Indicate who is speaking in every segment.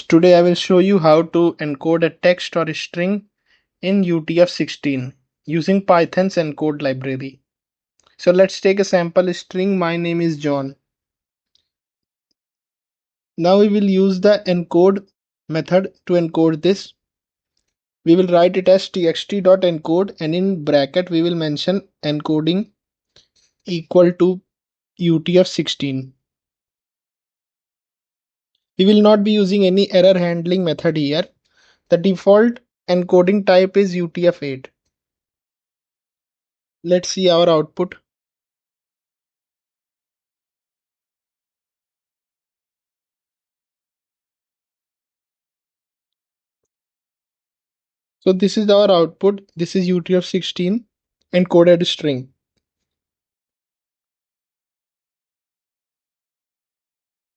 Speaker 1: Today I will show you how to encode a text or a string in UTF-16 using Python's encode library. So let's take a sample string. My name is John. Now we will use the encode method to encode this. We will write it as txt.encode and in bracket we will mention encoding equal to UTF-16. We will not be using any error handling method here. The default encoding type is UTF-8. Let's see our output. So this is our output. This is UTF-16 encoded string.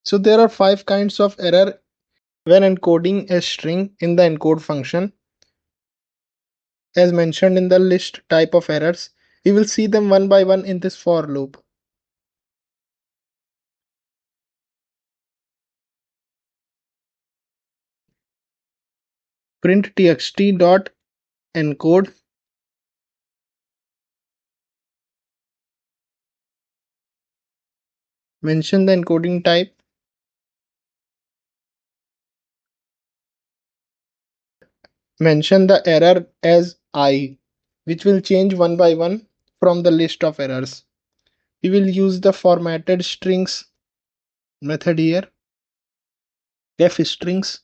Speaker 1: So there are 5 kinds of error when encoding a string in the encode function. As mentioned in the list type of errors, we will see them one by one in this for loop. Print txt.encode, mention the encoding type, mention the error as I, which will change one by one from the list of errors. We will use the formatted strings method here, def strings.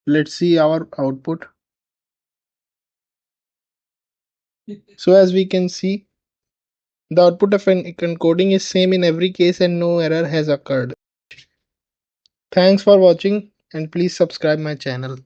Speaker 1: Let's see our output. So as we can see, the output of an encoding is same in every case and no error has occurred. Thanks for watching and please subscribe my channel.